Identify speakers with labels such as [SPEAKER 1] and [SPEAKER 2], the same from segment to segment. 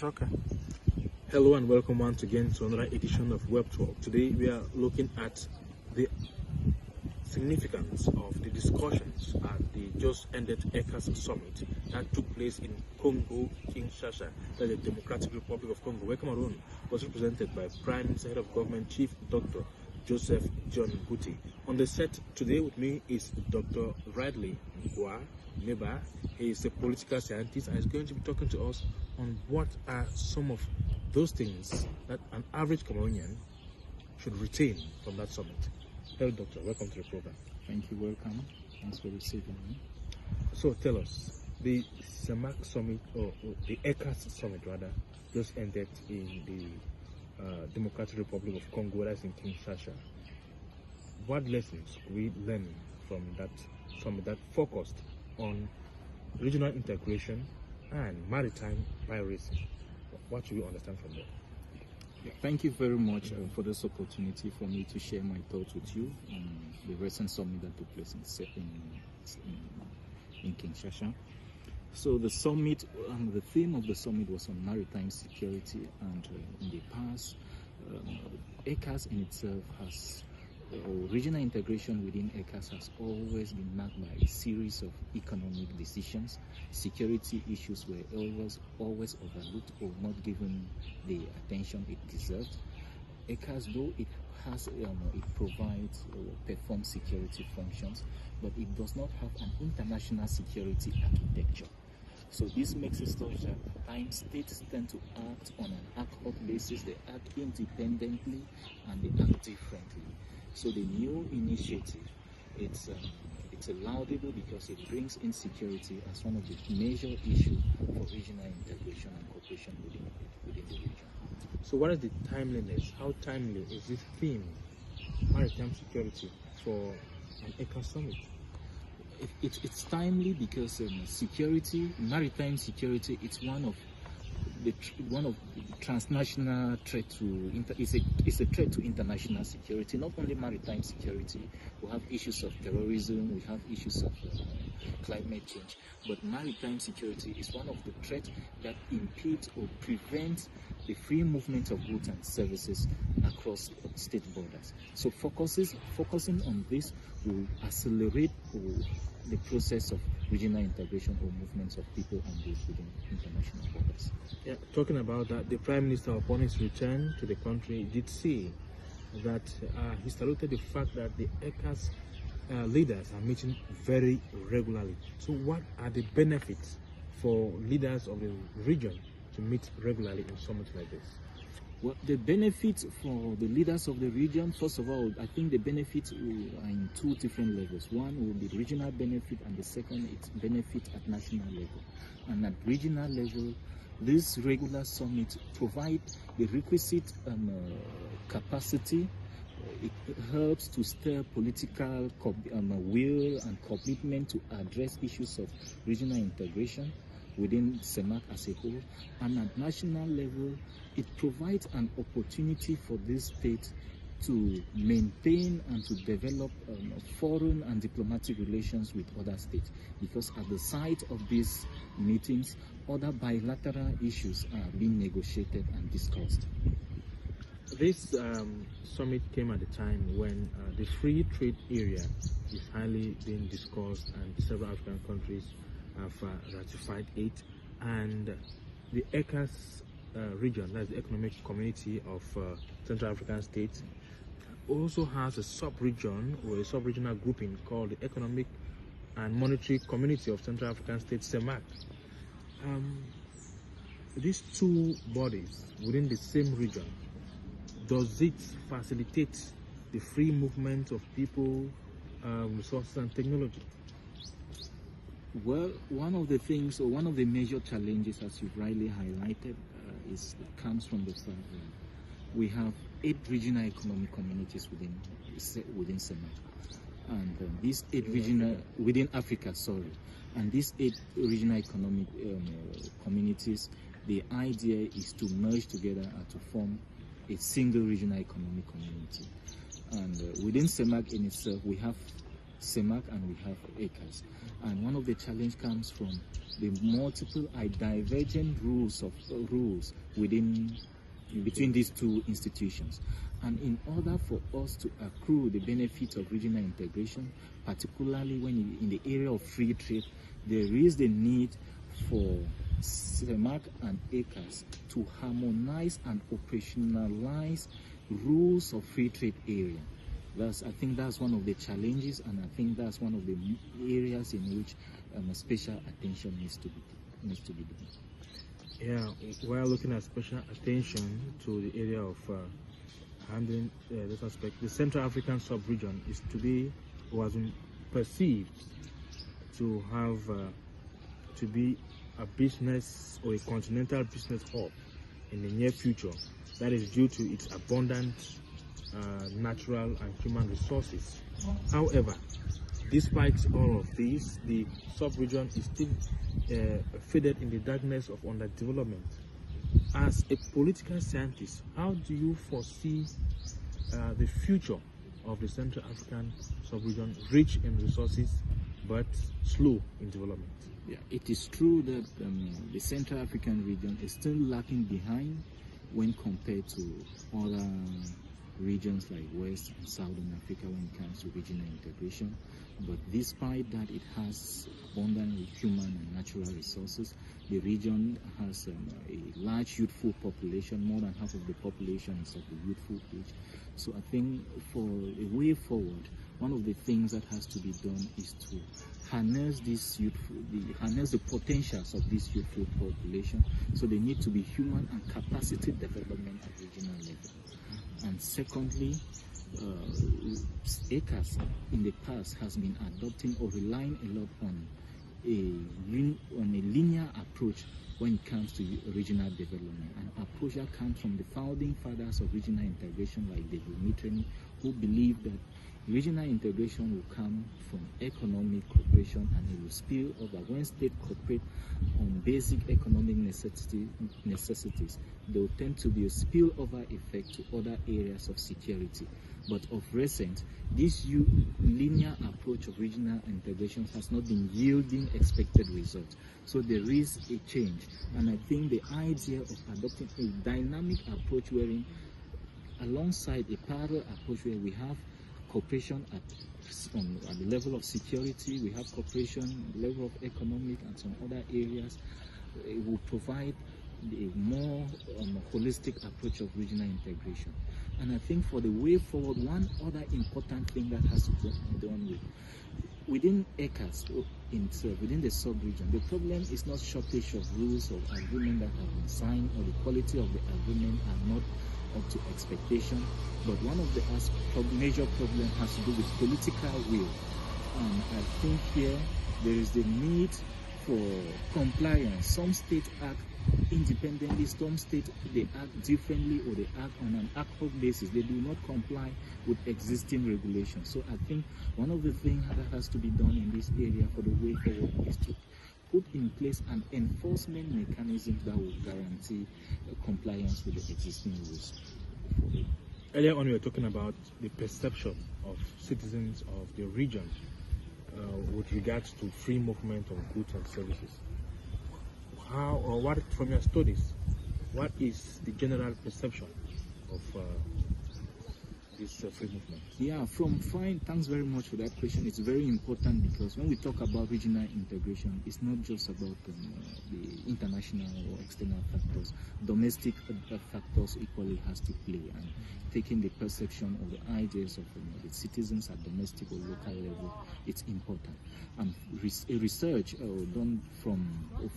[SPEAKER 1] Okay. Hello and welcome once again to another edition of Web Talk. Today we are looking at the significance of the discussions at the just ended ECAS summit that took place in Congo, Kinshasa, the Democratic Republic of Congo, where Cameroon was represented by Prime Minister, Head of Government, Chief Dr. Joseph John Guti. On the set today with me is Dr. Ridley Ngwa Neba. He is a political scientist and is going to be talking to us on what are some of those things that an average Cameroonian should retain from that summit. Hello, Doctor. Welcome to the program.
[SPEAKER 2] Thank you. Welcome. Thanks for receiving me.
[SPEAKER 1] So tell us, the CEMAC summit, or the ECAS summit rather, just ended in the Democratic Republic of Congo, that's in Kinshasa. What lessons could we learn from that summit that focused on regional integration and maritime piracy? What should we understand from there?
[SPEAKER 2] Thank you very much for this opportunity for me to share my thoughts with you on the recent summit that took place in Kinshasa. So the summit, the theme of the summit was on maritime security, and in the past, ECAS in itself has regional integration within ECAS has always been marked by a series of economic decisions. Security issues were always overlooked or not given the attention it deserved. ECAS, though it has, it provides or performs security functions, but it does not have an international security architecture. So this makes it such that at times states tend to act on an ad hoc basis. They act independently and they act differently. So the new initiative, it's laudable because it brings in security as one of the major issues for regional integration and cooperation within the region.
[SPEAKER 1] So what is the timeliness? How timely is this theme, maritime security, for an ECAS summit?
[SPEAKER 2] It's timely because maritime security, it's one of the transnational threat to it's a threat to international security. Not only maritime security, we have issues of terrorism, we have issues of climate change, but maritime security is one of the threats that impedes or prevents the free movement of goods and services across state borders. So focusing on this will accelerate the process of regional integration or movements of people and goods within international borders.
[SPEAKER 1] Yeah, talking about that, the Prime Minister, upon his return to the country, did say that he saluted the fact that the ECAS leaders are meeting very regularly. So what are the benefits for leaders of the region to meet regularly in summits like this?
[SPEAKER 2] Well, the benefits for the leaders of the region, first of all, I think the benefits are in two different levels. One will be regional benefit, and the second is benefit at national level. And at regional level, this regular summit provides the requisite capacity. It helps to stir political will and commitment to address issues of regional integration within CEMAC as a whole. And at national level, it provides an opportunity for this state to maintain and to develop foreign and diplomatic relations with other states, because at the site of these meetings, other bilateral issues are being negotiated and discussed.
[SPEAKER 1] This summit came at a time when the free trade area is highly being discussed, and several African countries have ratified it, and the ECAS region, that's the Economic Community of Central African States, also has a sub-region or a sub-regional grouping called the Economic and Monetary Community of Central African States, CEMAC. These two bodies within the same region, does it facilitate the free movement of people, resources and technology?
[SPEAKER 2] Well, one of the things, or one of the major challenges, as you've rightly highlighted, comes from the fact that we have 8 regional economic communities within CEMAC, and these 8 regional within Africa, and these 8 regional economic communities, the idea is to merge together and to form a single regional economic community. And within CEMAC in itself, we have CEMAC and we have ECAS. And one of the challenge comes from the multiple divergent rules between these two institutions. And in order for us to accrue the benefit of regional integration, particularly when in the area of free trade, there is the need for CEMAC and ECAS to harmonize and operationalize rules of free trade area. I think that's one of the challenges, and I think that's one of the areas in which special attention needs to be done.
[SPEAKER 1] Yeah, we're looking at special attention to the area of handling this aspect. The Central African sub-region is today, or has been perceived to have to be a business or a continental business hub in the near future. That is due to its abundant natural and human resources. However, despite all of this, the sub-region is still faded in the darkness of underdevelopment. As a political scientist, how do you foresee the future of the Central African sub-region, rich in resources but slow in development?
[SPEAKER 2] Yeah, it is true that the Central African region is still lagging behind when compared to other regions like West and Southern Africa when it comes to regional integration. But despite that, it has abundant human and natural resources. The region has a large youthful population. More than half of the population is of the youthful age. So I think for a way forward, one of the things that has to be done is to harness harness the potentials of this youthful population. So they need to be human and capacity development at regional level. And secondly, ECAS in the past has been adopting or relying a lot on a linear approach when it comes to regional development, an approach that comes from the founding fathers of regional integration like David Mitreni, who believed that regional integration will come from economic cooperation and it will spill over. When states cooperate on basic economic necessities, there will tend to be a spillover effect to other areas of security. But of recent, this linear approach of regional integration has not been yielding expected results. So there is a change, and I think the idea of adopting a dynamic approach wherein alongside a parallel approach where we have cooperation at the level of security, we have cooperation at the level of economic and some other areas, it will provide a more holistic approach of regional integration. And I think for the way forward, one other important thing that has to be done within ECAS itself, within the sub-region, the problem is not shortage of rules or agreement that have been signed, or the quality of the agreement are not up to expectation, but one of the major problems has to do with political will. And I think here there is the need for compliance. Some states act independently, some states they act differently, or they act on an ad hoc basis. They do not comply with existing regulations. So I think one of the things that has to be done in this area for the way forward is to put in place an enforcement mechanism that will guarantee compliance with the existing rules.
[SPEAKER 1] Earlier on, we were talking about the perception of citizens of the region with regards to free movement of goods and services. How, or what, from your studies, what is the general perception of this free movement?
[SPEAKER 2] Yeah, thanks very much for that question. It's very important because when we talk about regional integration, it's not just about the international or external factors. Domestic factors equally has to play, and taking the perception of the ideas of the citizens at domestic or local level, it's important. And research done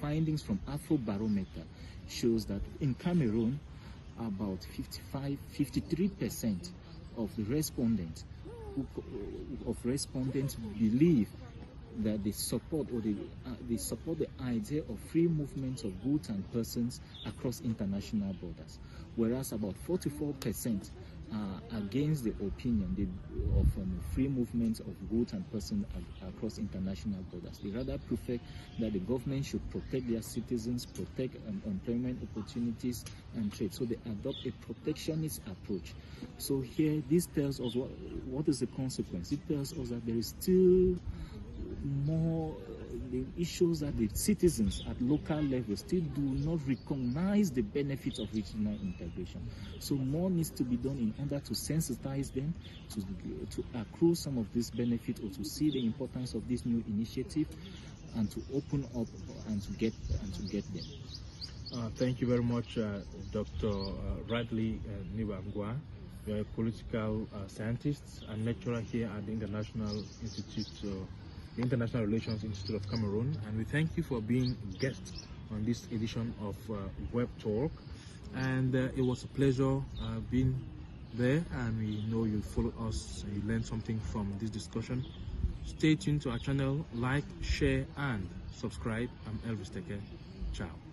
[SPEAKER 2] findings from Afrobarometer shows that in Cameroon, about 53% of the respondents believe that they support the idea of free movement of goods and persons across international borders, whereas about 44% are against the opinion of free movement of goods and persons across international borders. They rather prefer that the government should protect their citizens, protect employment opportunities and trade. So they adopt a protectionist approach. So here, this tells us what is the consequence. It tells us that there is still more it shows that the citizens at local level still do not recognize the benefits of regional integration. So more needs to be done in order to sensitize them to accrue some of this benefit, or to see the importance of this new initiative, and to open up and to get them.
[SPEAKER 1] Thank you very much, Dr. Radley Nibangwa. You are a political scientist and lecturer here at the International Relations Institute of Cameroon, and we thank you for being a guest on this edition of Web Talk. And it was a pleasure being there, and we know you follow us and you learned something from this discussion. Stay tuned to our channel, like, share and subscribe. I'm Elvis Teke. Ciao.